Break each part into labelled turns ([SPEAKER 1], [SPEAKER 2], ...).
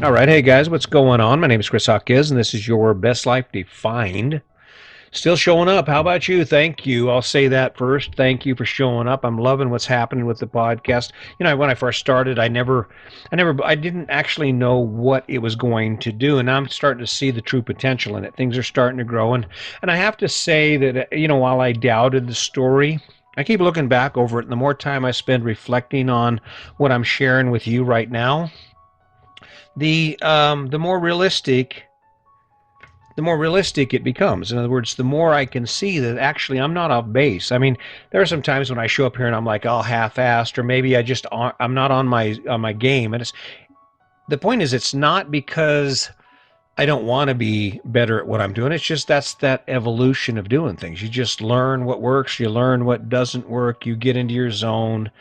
[SPEAKER 1] All right, hey guys, what's going on? My name is Chris Hawkes, and this is your Best Life Defined. Still showing up. How about you? Thank you. I'll say that first. Thank you for showing up. I'm loving what's happening with the podcast. When I first started, I didn't actually know what it was going to do, and I'm starting to see the true potential in it. Things are starting to grow, and I have to say that while I doubted the story, I keep looking back over it, and the more time I spend reflecting on what I'm sharing with you right now, the more realistic it becomes. In other words, the more I can see that actually I'm not off base. I mean, there are some times when I show up here and I'm like all half-assed, or maybe I'm not on my game. And the point is, it's not because I don't want to be better at what I'm doing. It's just that's that evolution of doing things. You just learn what works, you learn what doesn't work, you get into your zone.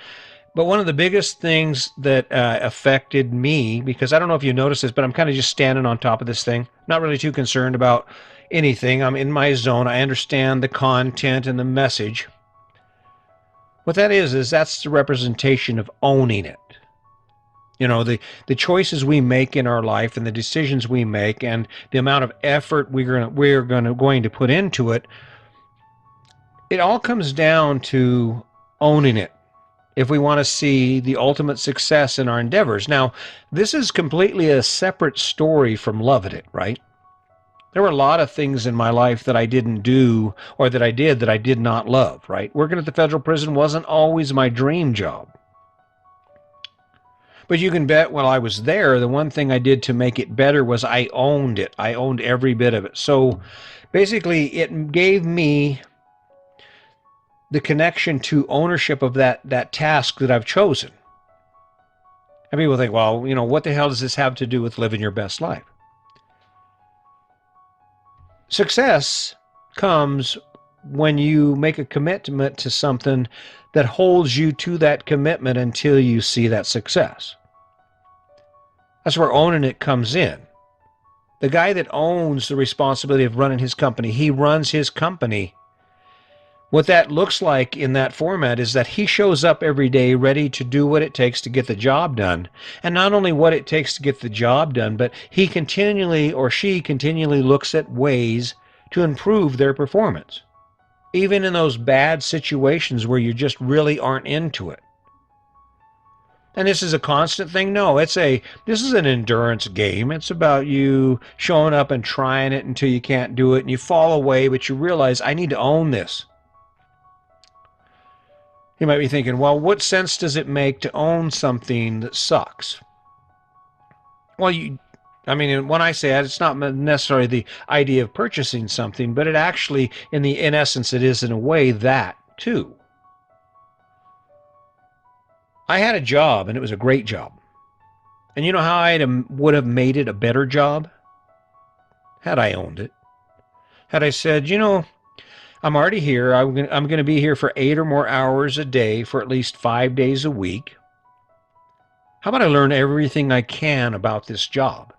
[SPEAKER 1] But one of the biggest things that affected me, because I don't know if you noticed this, but I'm kind of just standing on top of this thing, not really too concerned about anything. I'm in my zone. I understand the content and the message. What that is that's the representation of owning it. The choices we make in our life and the decisions we make and the amount of effort we're going to put into it, it all comes down to owning it if we want to see the ultimate success in our endeavors. Now, this is completely a separate story from loving it, right? There were a lot of things in my life that I didn't do or that I did not love, right? Working at the federal prison wasn't always my dream job. But you can bet while I was there, the one thing I did to make it better was I owned it. I owned every bit of it. So basically, it gave me the connection to ownership of that task that I've chosen. And people think, well, what the hell does this have to do with living your best life? Success comes when you make a commitment to something that holds you to that commitment until you see that success. That's where owning it comes in. The guy that owns the responsibility of running his company, he runs his company. What that looks like in that format is that he shows up every day ready to do what it takes to get the job done. And not only what it takes to get the job done, but he continually or she continually looks at ways to improve their performance, even in those bad situations where you just really aren't into it. And this is a constant thing? No, this is an endurance game. It's about you showing up and trying it until you can't do it and you fall away, but you realize I need to own this. You might be thinking, well, what sense does it make to own something that sucks? Well, when I say that, it's not necessarily the idea of purchasing something, but it actually, in essence, it is in a way that too. I had a job, and it was a great job. And you know how I would have made it a better job? Had I owned it. Had I said, I'm already here. I'm going to be here for 8 or more hours a day for at least 5 days a week. How about I learn everything I can about this job?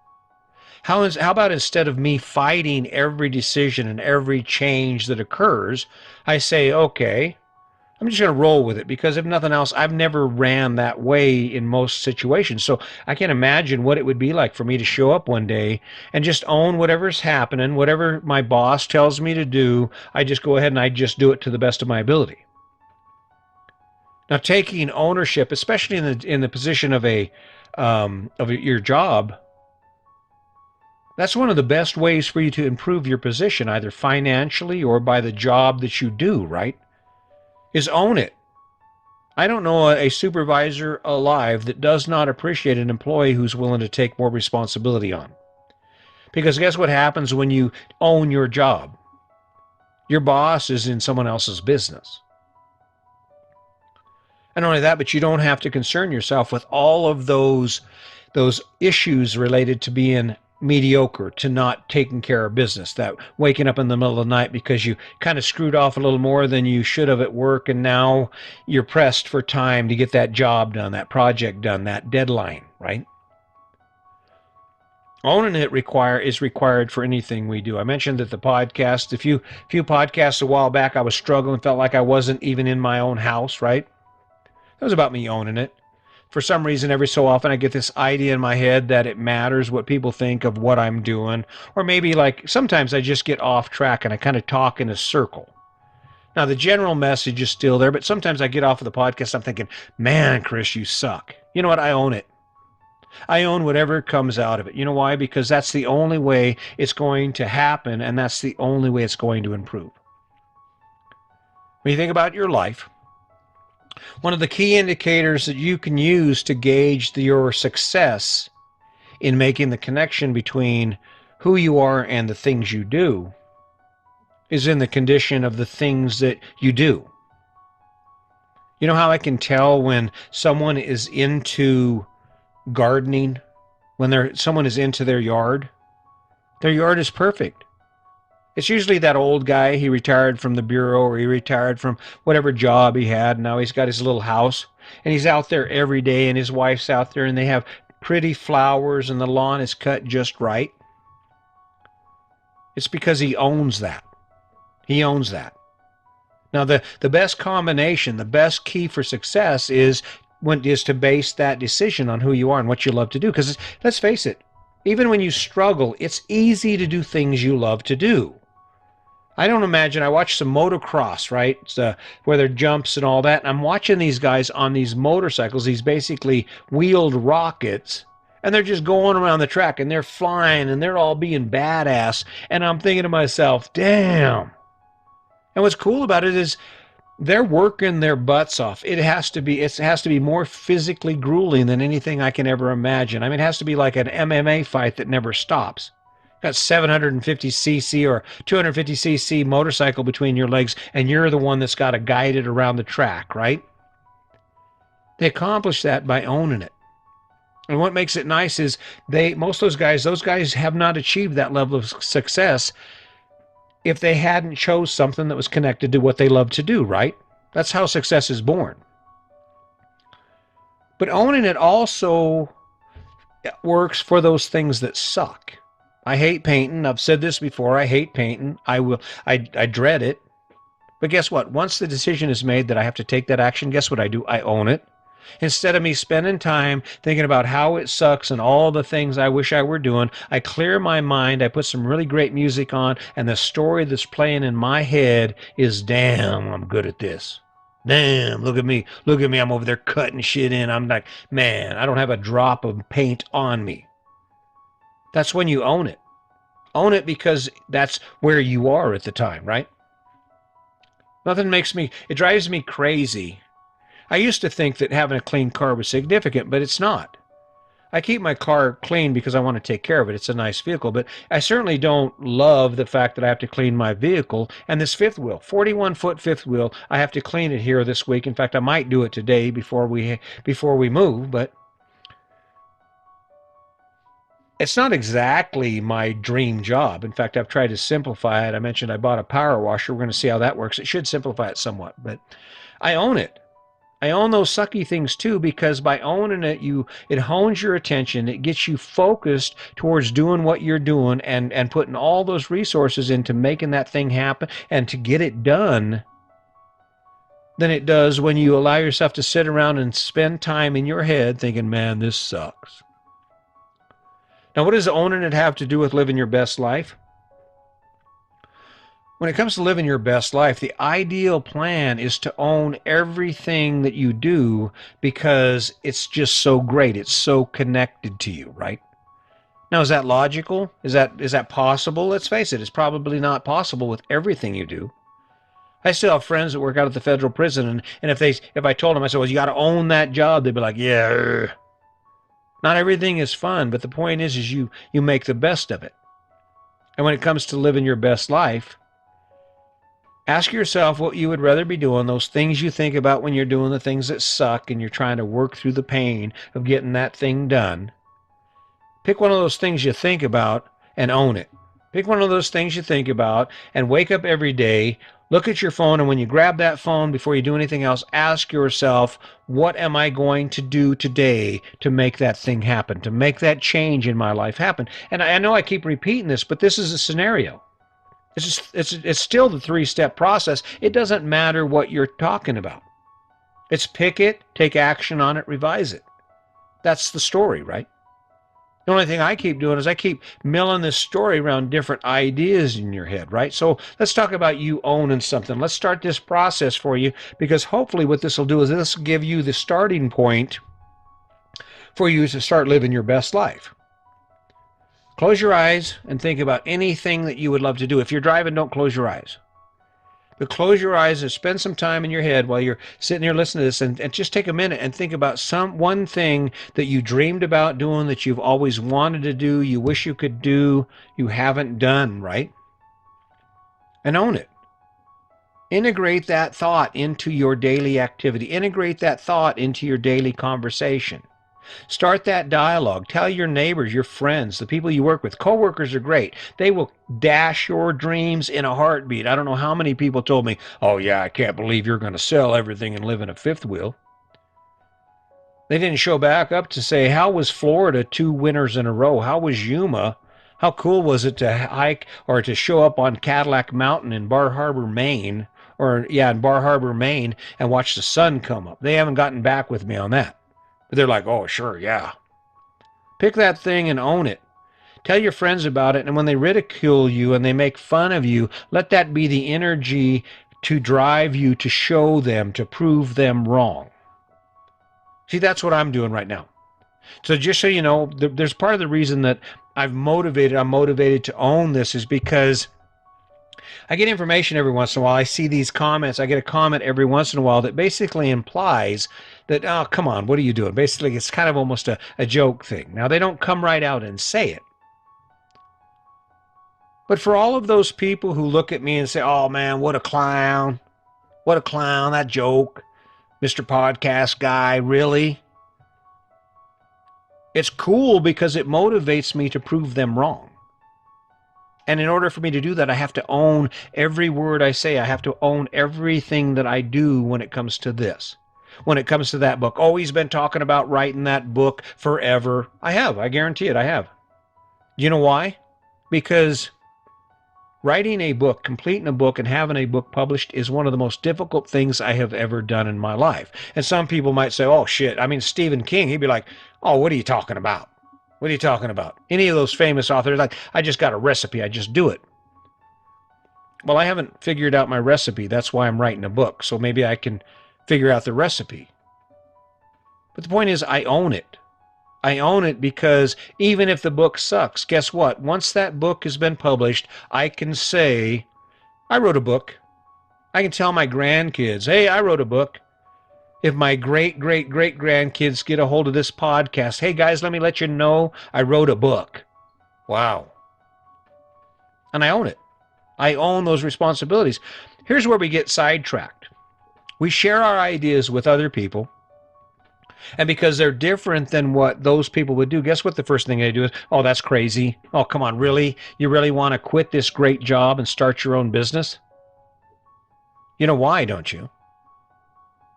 [SPEAKER 1] How about instead of me fighting every decision and every change that occurs, I say, okay, I'm just going to roll with it because if nothing else, I've never ran that way in most situations. So I can't imagine what it would be like for me to show up one day and just own whatever's happening, whatever my boss tells me to do. I just go ahead and I just do it to the best of my ability. Now, taking ownership, especially in the position of your job, that's one of the best ways for you to improve your position, either financially or by the job that you do, right? Is own it. I don't know a supervisor alive that does not appreciate an employee who's willing to take more responsibility on. Because guess what happens when you own your job? Your boss is in someone else's business. And not only that, but you don't have to concern yourself with all of those issues related to being mediocre, to not taking care of business, that waking up in the middle of the night because you kind of screwed off a little more than you should have at work, and now you're pressed for time to get that job done, that project done, that deadline, right? Owning it is required for anything we do. I mentioned that the podcast, a few podcasts a while back, I was struggling, felt like I wasn't even in my own house, right? It was about me owning it. For some reason, every so often I get this idea in my head that it matters what people think of what I'm doing. Or maybe like sometimes I just get off track and I kind of talk in a circle. Now, the general message is still there, but sometimes I get off of the podcast. I'm thinking, man, Chris, you suck. You know what? I own it. I own whatever comes out of it. You know why? Because that's the only way it's going to happen, and that's the only way it's going to improve. When you think about your life, one of the key indicators that you can use to gauge your success in making the connection between who you are and the things you do is in the condition of the things that you do. You know how I can tell when someone is into gardening, when someone is into their yard? Their yard is perfect. It's usually that old guy, he retired from the bureau or he retired from whatever job he had. Now he's got his little house and he's out there every day and his wife's out there and they have pretty flowers and the lawn is cut just right. It's because he owns that. He owns that. Now the best combination, the best key for success is to base that decision on who you are and what you love to do. Because let's face it, even when you struggle, it's easy to do things you love to do. I don't imagine, I watched some motocross, right? Where there are jumps and all that. And I'm watching these guys on these motorcycles, these basically wheeled rockets, and they're just going around the track and they're flying and they're all being badass. And I'm thinking to myself, damn. And what's cool about it is they're working their butts off. It has to be more physically grueling than anything I can ever imagine. I mean, it has to be like an MMA fight that never stops. Got 750cc or 250cc motorcycle between your legs, and you're the one that's got to guide it around the track, right? They accomplish that by owning it. And what makes it nice is most of those guys have not achieved that level of success if they hadn't chose something that was connected to what they love to do, right? That's how success is born. But owning it also works for those things that suck. I hate painting. I've said this before. I hate painting. I dread it. But guess what? Once the decision is made that I have to take that action, guess what I do? I own it. Instead of me spending time thinking about how it sucks and all the things I wish I were doing, I clear my mind, I put some really great music on, and the story that's playing in my head is, damn, I'm good at this. Damn, look at me, I'm over there cutting shit in. I'm like, man, I don't have a drop of paint on me. That's when you own it. Own it because that's where you are at the time, right? It drives me crazy. I used to think that having a clean car was significant, but it's not. I keep my car clean because I want to take care of it. It's a nice vehicle, but I certainly don't love the fact that I have to clean my vehicle. And this fifth wheel, 41-foot fifth wheel, I have to clean it here this week. In fact, I might do it today before we move, but it's not exactly my dream job. In fact, I've tried to simplify it. I mentioned I bought a power washer. We're going to see how that works. It should simplify it somewhat, but I own it. I own those sucky things too, because by owning it, it hones your attention. It gets you focused towards doing what you're doing and putting all those resources into making that thing happen and to get it done than it does when you allow yourself to sit around and spend time in your head thinking, man, this sucks. Now, what does owning it have to do with living your best life? When it comes to living your best life, the ideal plan is to own everything that you do because it's just so great. It's so connected to you, right? Now, is that logical? Is that possible? Let's face it, it's probably not possible with everything you do. I still have friends that work out at the federal prison, and if I told them, I said, well, you got to own that job, they'd be like, yeah. Not everything is fun, but the point is you make the best of it. And when it comes to living your best life, ask yourself what you would rather be doing, those things you think about when you're doing the things that suck and you're trying to work through the pain of getting that thing done. Pick one of those things you think about and own it. Pick one of those things you think about and wake up every day, look at your phone, and when you grab that phone, before you do anything else, ask yourself, what am I going to do today to make that thing happen, to make that change in my life happen? And I know I keep repeating this, but this is a scenario. It's still the three-step process. It doesn't matter what you're talking about. It's pick it, take action on it, revise it. That's the story, right? The only thing I keep doing is I keep milling this story around different ideas in your head, right? So let's talk about you owning something. Let's start this process for you, because hopefully what this will do is this will give you the starting point for you to start living your best life. Close your eyes and think about anything that you would love to do. If you're driving, don't close your eyes. But close your eyes and spend some time in your head while you're sitting here listening to this, and just take a minute and think about some one thing that you dreamed about doing, that you've always wanted to do, you wish you could do, you haven't done, right? And own it. Integrate that thought into your daily activity. Integrate that thought into your daily conversation. Start that dialogue. Tell your neighbors, your friends, the people you work with. Coworkers are great. They will dash your dreams in a heartbeat. I don't know how many people told me, "Oh yeah, I can't believe you're going to sell everything and live in a fifth wheel." They didn't show back up to say, how was Florida 2 winters in a row? How was Yuma? How cool was it to hike or to show up on Cadillac Mountain in Bar Harbor, Maine, in Bar Harbor, Maine, and watch the sun come up? They haven't gotten back with me on that. But they're like, "Oh, sure, yeah." Pick that thing and own it. Tell your friends about it, and when they ridicule you and they make fun of you, let that be the energy to drive you to show them, to prove them wrong. See, that's what I'm doing right now. So just so you know, there's part of the reason that I'm motivated to own this is because I get information every once in a while. I see these comments. I get a comment every once in a while that basically implies that, "Oh, come on, what are you doing?" Basically, it's kind of almost a joke thing. Now, they don't come right out and say it. But for all of those people who look at me and say, "Oh, man, what a clown. What a clown, that joke. Mr. Podcast Guy, really?" It's cool because it motivates me to prove them wrong. And in order for me to do that, I have to own every word I say. I have to own everything that I do when it comes to this. When it comes to that book. "Oh, he's been talking about writing that book forever." I have. I guarantee it. I have. You know why? Because writing a book, completing a book, and having a book published is one of the most difficult things I have ever done in my life. And some people might say, "Oh, shit." I mean, Stephen King, he'd be like, "Oh, what are you talking about? What are you talking about?" Any of those famous authors, like, "I just got a recipe. I just do it." Well, I haven't figured out my recipe. That's why I'm writing a book. So maybe I can figure out the recipe. But the point is, I own it. I own it because even if the book sucks, guess what? Once that book has been published, I can say, "I wrote a book." I can tell my grandkids, "Hey, I wrote a book." If my great, great, great grandkids get a hold of this podcast, "Hey guys, let me let you know I wrote a book." Wow. And I own it. I own those responsibilities. Here's where we get sidetracked. We share our ideas with other people, and because they're different than what those people would do, guess what the first thing they do is, "Oh, that's crazy. Oh, come on, really? You really want to quit this great job and start your own business?" You know why, don't you?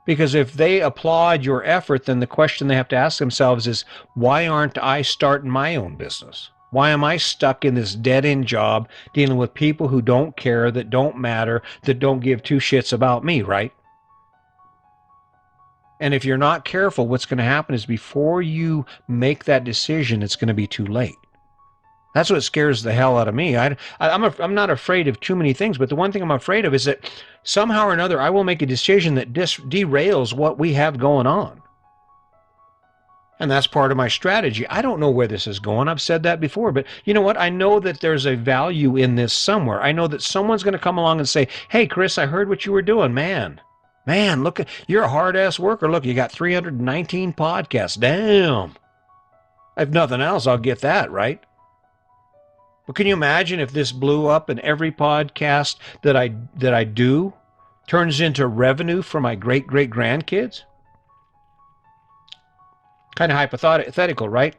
[SPEAKER 1] Because if they applaud your effort, then the question they have to ask themselves is, why aren't I starting my own business? Why am I stuck in this dead-end job dealing with people who don't care, that don't matter, that don't give two shits about me, right? And if you're not careful, what's going to happen is before you make that decision, it's going to be too late. That's what scares the hell out of me. I'm not afraid of too many things, but the one thing I'm afraid of is that somehow or another I will make a decision that derails what we have going on. And that's part of my strategy. I don't know where this is going. I've said that before, but you know what? I know that there's a value in this somewhere. I know that someone's going to come along and say, "Hey, Chris, I heard what you were doing, man. Man, look, you're a hard-ass worker. Look, you got 319 podcasts. Damn. If nothing else, I'll get that, right?" But can you imagine if this blew up and every podcast that I do turns into revenue for my great great grandkids? Kind of hypothetical, right?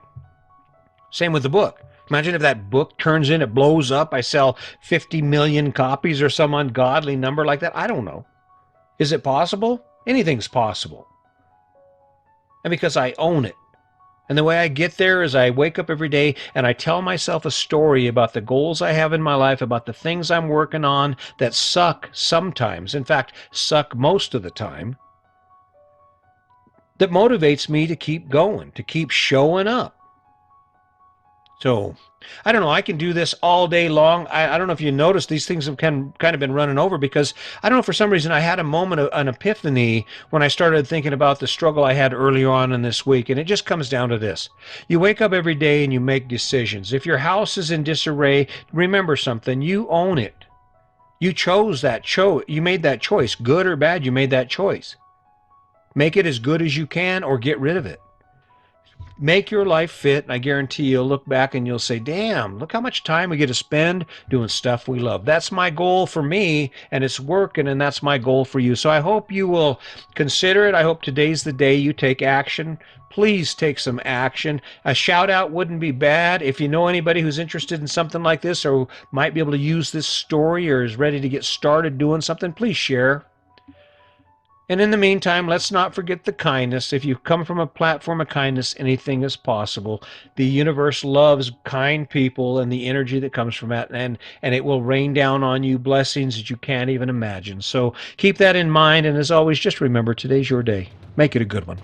[SPEAKER 1] Same with the book. Imagine if that book turns in, it blows up, I sell 50 million copies or some ungodly number like that. I don't know. Is it possible? Anything's possible. And because I own it. And the way I get there is I wake up every day and I tell myself a story about the goals I have in my life, about the things I'm working on that suck sometimes, in fact, suck most of the time. that motivates me to keep going, to keep showing up. So I don't know. I can do this all day long. I don't know if you noticed these things have kind of been running over because I don't know, for some reason I had a moment of an epiphany when I started thinking about the struggle I had earlier on in this week. And it just comes down to this. You wake up every day and you make decisions. If your house is in disarray, remember something. You own it. You chose that you made that choice. Good or bad, you made that choice. Make it as good as you can or get rid of it. Make your life fit, and I guarantee you'll look back and you'll say, damn, look how much time we get to spend doing stuff we love. That's my goal for me, and it's working, and that's my goal for you. So I hope you will consider it. I hope today's the day you take action. Please take some action. A shout out wouldn't be bad. If you know anybody who's interested in something like this or might be able to use this story or is ready to get started doing something, please share. And in the meantime, let's not forget the kindness. If you come from a platform of kindness, anything is possible. The universe loves kind people and the energy that comes from that, and it will rain down on you blessings that you can't even imagine. So keep that in mind, and as always, just remember today's your day. Make it a good one.